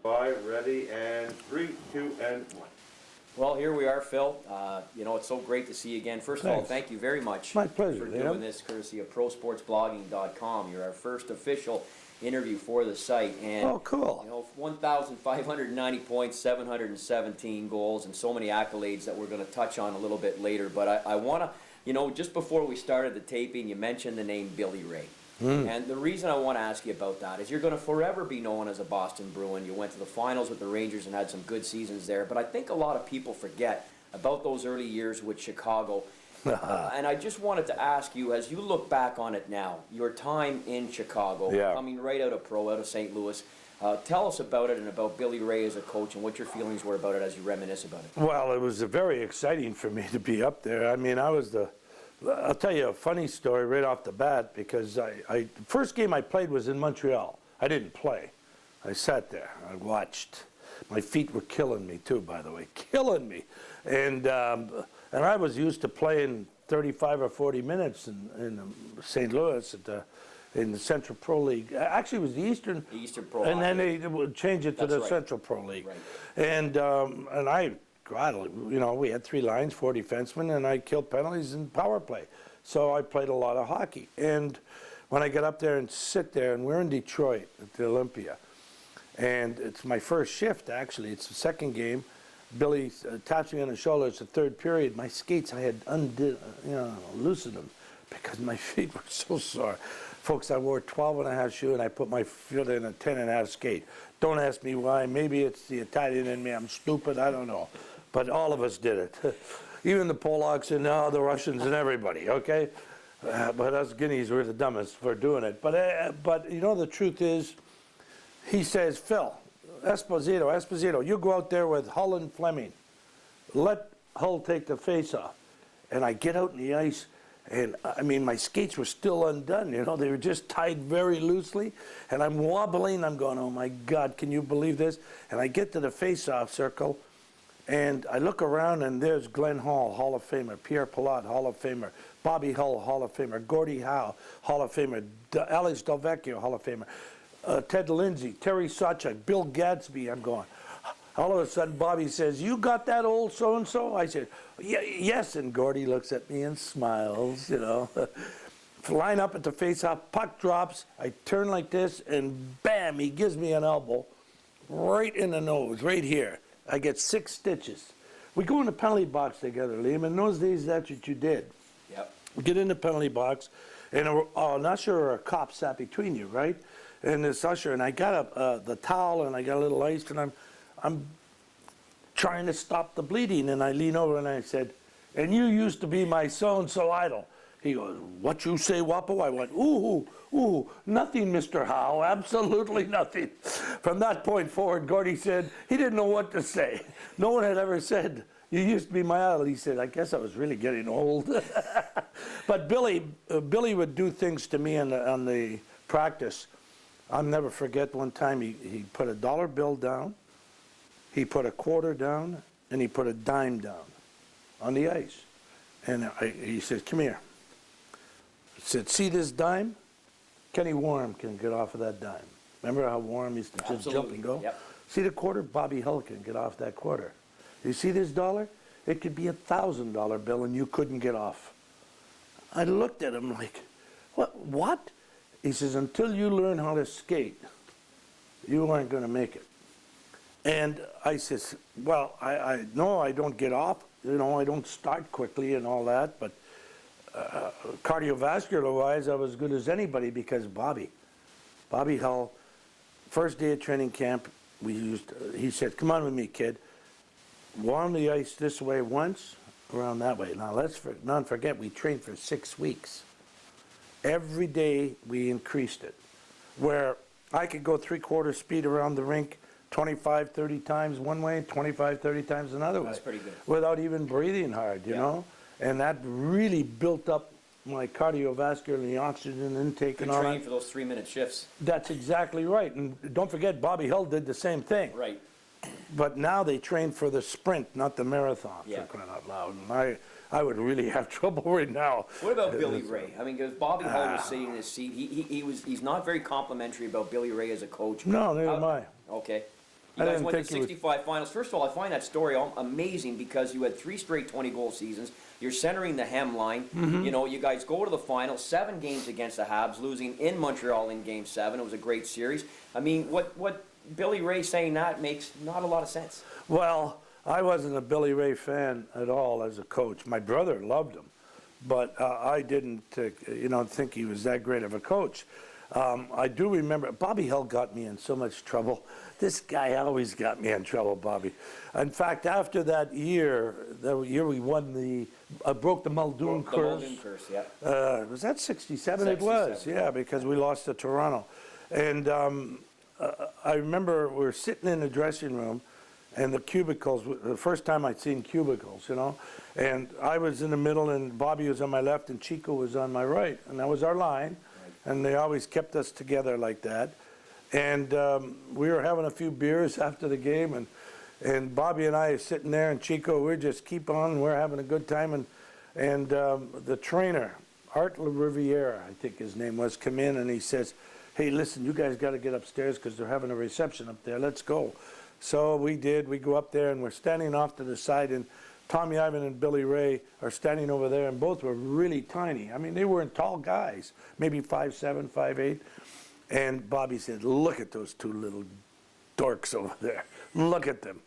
Five, ready, and 3, 2, and 1. Well, here we are, Phil. It's so great to see you again. First of all, Thanks. thank you very much My pleasure, for Liam. doing this, courtesy of ProSportsBlogging.com. You're our first official interview for the site. And, Oh, cool. 1,590 points, 717 goals, and so many accolades that we're going to touch on a little bit later. But I want to, just before we started the taping, you mentioned the name Billy Ray. And the reason I want to ask you about that is you're going to forever be known as a Boston Bruin. You went to the finals with the Rangers and had some good seasons there. But I think a lot of people forget about those early years with Chicago. And I just wanted to ask you, as you look back on it now, your time in Chicago, coming right out of St. Louis, tell us about it and about Billy Ray as a coach and what your feelings were about it as you reminisce about it. Well, it was very exciting for me to be up there. I mean, I'll tell you a funny story right off the bat, because the first game I played was in Montreal. I didn't play. I sat there. I watched. My feet were killing me too, by the way, killing me. And I was used to playing 35 or 40 minutes in St. Louis in the Central Pro League. Actually, it was the Eastern Pro and Hockey. then they would change it to the Central Pro League. Right. And God, we had 3 lines, 4 defensemen, and I killed penalties and power play. So I played a lot of hockey. And when I get up there and sit there, and we're in Detroit at the Olympia, and it's my first shift, actually. It's the second game. Billy taps me on the shoulder. It's the third period. My skates, I had loosened them because my feet were so sore. Folks, I wore 12.5 shoe, and I put my foot in a 10.5 skate. Don't ask me why. Maybe it's the Italian in me. I'm stupid. I don't know. But all of us did it. Even the Polacks and the Russians and everybody, okay? But us Guineas were the dumbest for doing it. But the truth is, he says, Phil, Esposito, you go out there with Hull and Fleming. Let Hull take the face-off. And I get out in the ice, and my skates were still undone. They were just tied very loosely. And I'm wobbling. I'm going, oh, my God, can you believe this? And I get to the face-off circle, and I look around, and there's Glenn Hall, Hall of Famer, Pierre Pilote, Hall of Famer, Bobby Hull, Hall of Famer, Gordie Howe, Hall of Famer, Alex Delvecchio, Hall of Famer, Ted Lindsay, Terry Sawchuk, Bill Gadsby. I'm going. All of a sudden, Bobby says, you got that old so-and-so? I said, yes. And Gordie looks at me and smiles, Line up at the face-off, puck drops, I turn like this, and bam, he gives me an elbow right in the nose, right here. I get 6 stitches. We go in the penalty box together, Liam. In those days, that's what you did. Yep. We get in the penalty box, and an usher or a cop sat between you, right? And this usher, and I got the towel, and I got a little ice, and I'm trying to stop the bleeding, and I lean over and I said, and you used to be my so-and-so idol. He goes, what you say, Wapo? I went, ooh, nothing, Mr. Howe, absolutely nothing. From that point forward, Gordie said he didn't know what to say. No one had ever said, you used to be my idol. He said, I guess I was really getting old. But Billy would do things to me on the practice. I'll never forget one time he put a dollar bill down, he put a quarter down, and he put a dime down on the ice. And he said, come here. He said, see this dime? Kenny Warren can get off of that dime. Remember how Warren used to just jump and go? Yep. See the quarter? Bobby Hull can get off that quarter. You see this dollar? It could be $1,000 bill and you couldn't get off. I looked at him like, what? He says, until you learn how to skate, you aren't going to make it. And I says, well, I know I don't get off. I don't start quickly and all that, but cardiovascular-wise, I was as good as anybody because Bobby Hull, first day of training camp, he said, come on with me, kid. Warm the ice this way once, around that way. Now, let's not forget, we trained for 6 weeks. Every day, we increased it. Where I could go 3/4 speed around the rink 25, 30 times one way, 25, 30 times another way. That's pretty good. Without even breathing hard, you know? And that really built up my cardiovascular and the oxygen intake and all that. Train for those 3-minute shifts. That's exactly right. And don't forget, Bobby Hull did the same thing. Right. But now they train for the sprint, not the marathon, for crying out loud. And I would really have trouble right now. What about Billy Ray? I mean, because Bobby Hull was sitting in his seat. He's not very complimentary about Billy Ray as a coach. No, neither am I. Okay. You guys didn't went to think you would. 65 finals. First of all, I find that story amazing because you had 3 straight 20-goal seasons. You're centering the hem line. Mm-hmm. You know, you guys go to the final, 7 games against the Habs, losing in Montreal in Game 7. It was a great series. I mean, what Billy Ray saying that makes not a lot of sense. Well, I wasn't a Billy Ray fan at all as a coach. My brother loved him, but I didn't, think he was that great of a coach. I do remember Bobby Hull got me in so much trouble. This guy always got me in trouble, Bobby. In fact, after that year, we won broke the Muldoon The curse. Muldoon curse, yeah. Was that 67? It was, 67. yeah, because we lost to Toronto. And I remember we were sitting in the dressing room, and the cubicles, the first time I'd seen cubicles, and I was in the middle, and Bobby was on my left, and Chico was on my right, and that was our line, and they always kept us together like that. And we were having a few beers after the game, and Bobby and I are sitting there, and Chico, we're just keep on, we're having a good time, and the trainer, Art Riviera, I think his name was, come in, and he says, hey, listen, you guys got to get upstairs because they're having a reception up there. Let's go. So we did. We go up there, and we're standing off to the side, and Tommy Ivan and Billy Ray are standing over there, and both were really tiny. I mean, they weren't tall guys, maybe 5'7", 5'8". And Bobby said, look at those 2 little dorks over there. Look at them.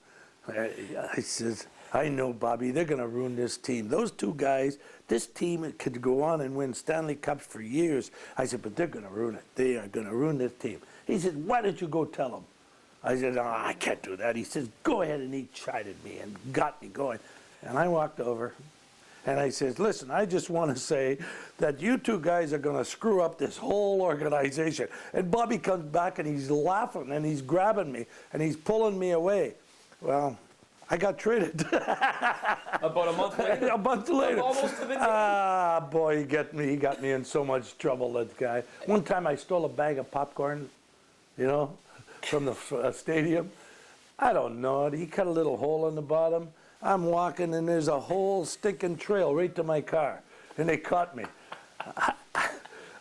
I says, I know, Bobby, they're going to ruin this team. Those 2 guys, this team could go on and win Stanley Cups for years. I said, but they're going to ruin it. They are going to ruin this team. He said, why don't you go tell them? I said, oh, I can't do that. He says, go ahead, and he chided me and got me going. And I walked over, and I said, listen, I just want to say that you 2 guys are going to screw up this whole organization. And Bobby comes back, and he's laughing, and he's grabbing me, and he's pulling me away. Well, I got traded. About a month later? A month later. Almost to the day. Ah, boy, he got me in so much trouble, that guy. One time I stole a bag of popcorn, from the stadium. I don't know it. He cut a little hole in the bottom. I'm walking, and there's a whole stinking trail right to my car. And they caught me.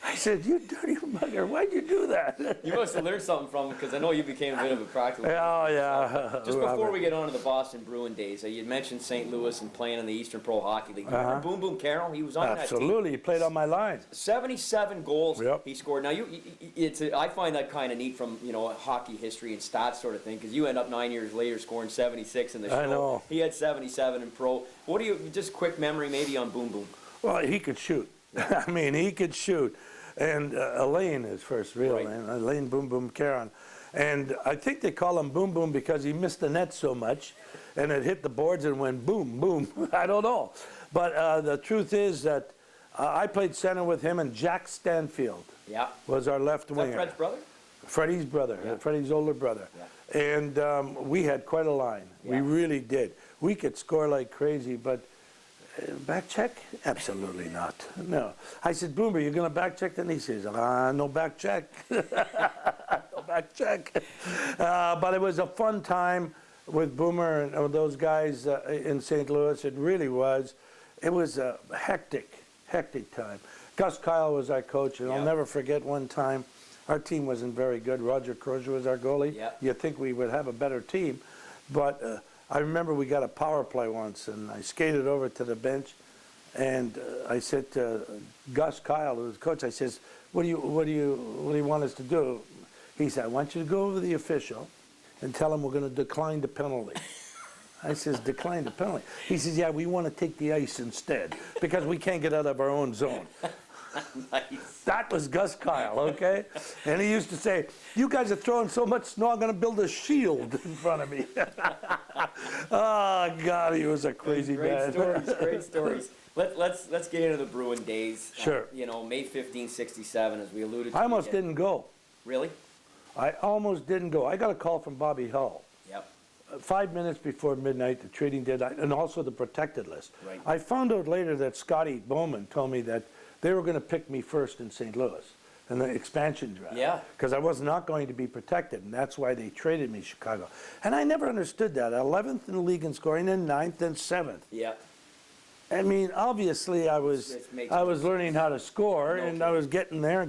I said, you dirty mugger, why'd you do that? You must have learned something from him because I know you became a bit of a practical. Oh, yeah. Just before we get on to the Boston Bruin days, you mentioned St. Louis and playing in the Eastern Pro Hockey League. You remember Boom Boom Carroll? He was on that team. Absolutely. He played on my line. 77 goals Yep. he scored. Now, I find that kind of neat from, hockey history and stats sort of thing, because you end up 9 years later scoring 76 in the show. I know. He had 77 in pro. What do you, just quick memory maybe on Boom Boom? Well, he could shoot. I mean, he could shoot. And Elaine, his first real Right. name, Elaine Boom Boom Caron. And I think they call him Boom Boom because he missed the net so much, and it hit the boards and went boom, boom. I don't know. But the truth is that I played center with him, and Jack Stanfield Yeah. was our left Is that winger. Fred's brother? Freddie's brother, Yeah. Freddie's older brother. Yeah. And we had quite a line. We Yeah. really did. We could score like crazy, but back check? Absolutely not. No. I said, Boomer, you're going to back check? Then he says, no back check. No back check. But it was a fun time with Boomer and those guys in St. Louis. It really was. It was a hectic time. Gus Kyle was our coach, and I'll Yeah. never forget one time. Our team wasn't very good. Roger Crozier was our goalie. Yeah. You'd think we would have a better team. But I remember we got a power play once, and I skated over to the bench, and I said to Gus Kyle, who was coach, I says, what do you want us to do? He said, I want you to go over to the official and tell him we're going to decline the penalty. I says, decline the penalty? He says, yeah, we want to take the ice instead because we can't get out of our own zone. Nice. That was Gus Kyle, okay? And he used to say, you guys are throwing so much snow, I'm going to build a shield in front of me. Oh, God, he was a crazy Great man. stories, great stories. Let's get into the Bruin days. Sure. May 15, 67, as we alluded to. I almost didn't go. Really? I almost didn't go. I got a call from Bobby Hull. Yep. 5 minutes before midnight, the trading deadline, and also the protected list. Right. I found out later that Scotty Bowman told me that they were going to pick me first in St. Louis in the expansion draft. Yeah. Because I was not going to be protected, and that's why they traded me to Chicago. And I never understood that. 11th in the league in scoring, and 9th and 7th. Yep. I mean, obviously, I was It makes learning how to score, No and I was getting there.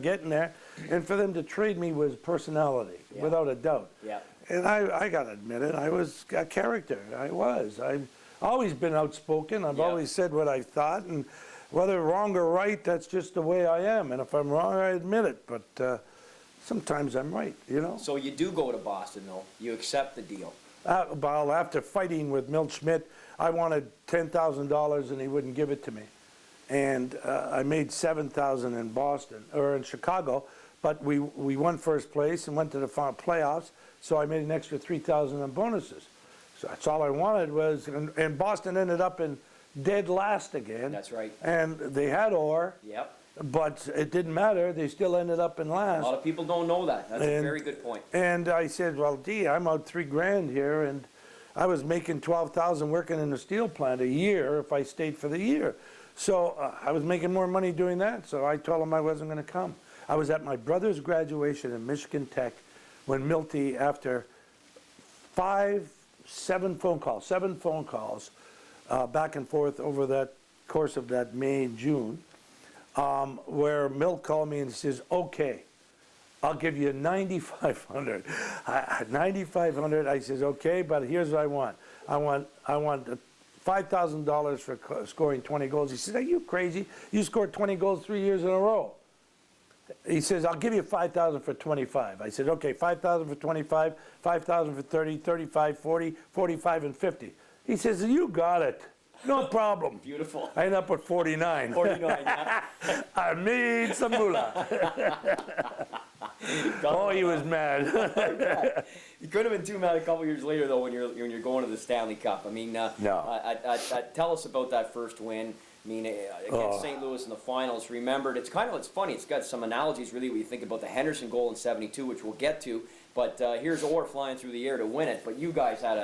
And for them to trade me was personality, Yeah. without a doubt. Yeah. And I gotta admit it, I was a character. I was. I've always been outspoken. I've Yeah. always said what I thought, and whether wrong or right, that's just the way I am. And if I'm wrong, I admit it. But sometimes I'm right, you know. So you do go to Boston, though. You accept the deal. Well, after fighting with Milt Schmidt, I wanted $10,000 and he wouldn't give it to me. And I made $7,000 in Boston, or in Chicago, but we won first place and went to the playoffs, so I made an extra $3,000 in bonuses. So that's all I wanted was, and Boston ended up in dead last again. That's right. And they had Orr, Yep. but it didn't matter, they still ended up in A last. lot of people don't know that. That's a And- very good point. And I said, well, gee, I'm out $3,000 here, and I was making $12,000 working in the steel plant a year if I stayed for the year. So I was making more money doing that, so I told him I wasn't going to come. I was at my brother's graduation in Michigan Tech when Milty, after seven phone calls back and forth over that course of that May and June, where Milt called me and says, okay, I'll give you 9,500. 9,500. I says, okay, but here's what I want. I want $5,000 for scoring 20 goals. He says, are you crazy? You scored 20 goals 3 years in a row. He says, I'll give you 5,000 for 25. I said, okay, 5,000 for 25, 5,000 for 30, 35, 40, 45, and 50. He says, you got it. No problem. Beautiful. I ended up with 49. 49, yeah. I made some moolah. Oh, he was mad. You could have been too mad a couple years later, though, when you're going to the Stanley Cup. I mean, No. tell us about that first win. I mean, against St. Louis in the finals. Remembered, it's funny. It's got some analogies, really, when you think about the Henderson goal in '72, which we'll get to. But here's Orr flying through the air to win it. But you guys had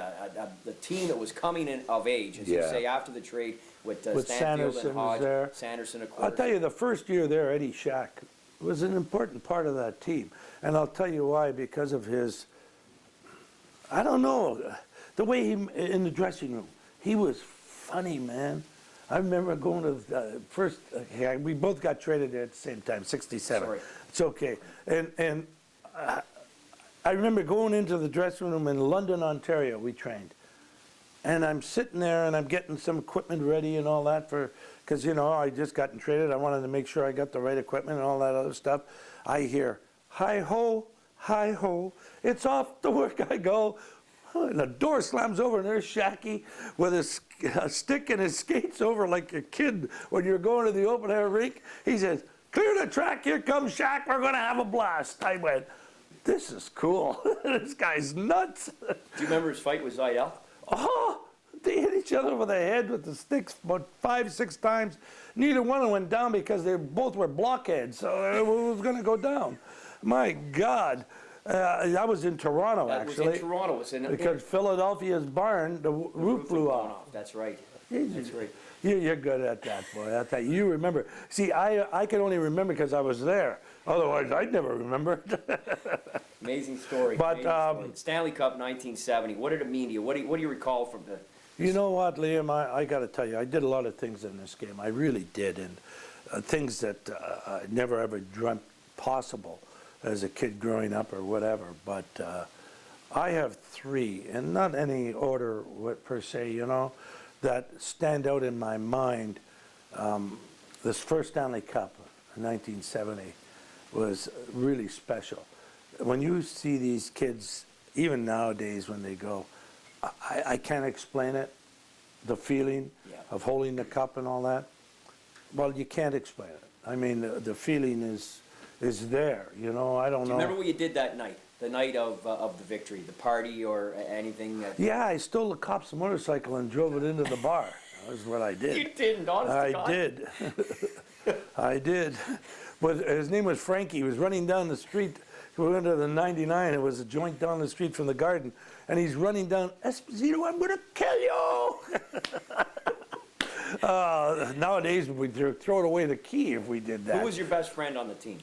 the team that was coming in of age, as you Yeah. say, after the trade with With Stanfield Sanderson and was Hodge. there. Sanderson, of course. I'll tell you, the first year there, Eddie Shack was an important part of that team. And I'll tell you why, because of his, I don't know, the way he, in the dressing room, he was funny, man. I remember going to the first, we both got traded there at the same time, 67. Sorry. It's okay. And I remember going into the dressing room in London, Ontario, we trained. And I'm sitting there and I'm getting some equipment ready and all that because, you know, I just gotten traded. I wanted to make sure I got the right equipment and all that other stuff. I hear, hi ho, it's off to work I go. And the door slams over and there's Shacky with a stick and his skates over like a kid when you're going to the open air rink. He says, clear the track, here comes Shack, we're going to have a blast. I went, this is cool. This guy's nuts. Do you remember his fight with Zaydel? Oh, they hit each other over the head with the sticks about 5-6 times. Neither one of them went down because they both were blockheads, so it was going to go down. My God. I was in Toronto, That was actually. in Toronto. It was in Because Philadelphia's barn, the roof blew blown off. That's right. That's right. You're good at that, boy. I tell you, you remember. See, I can only remember because I was there. Otherwise, I'd never remember. Amazing story. But, amazing story. Stanley Cup 1970. What did it mean to you? What do you recall from the? You know what, Liam? I got to tell you, I did a lot of things in this game. I really did, and things that I never ever dreamt possible as a kid growing up or whatever. But I have three, and not any order per se, you know, that stand out in my mind. This first Stanley Cup in 1970 was really special. When you see these kids, even nowadays when they go, I can't explain it, the feeling of holding the cup and all that. Well, you can't explain it. I mean, the feeling is there, you know, I don't know. Do you remember what you did that night? The night of the victory, the party or anything? Yeah, I stole the cop's motorcycle and drove it into the bar. That was what I did. You didn't, honest to God. I did. I did. But his name was Frankie. He was running down the street. We went to the 99. It was a joint down the street from the garden. And he's running down, Esposito, I'm going to kill you. Nowadays, we'd throw it away the key if we did that. Who was your best friend on the team?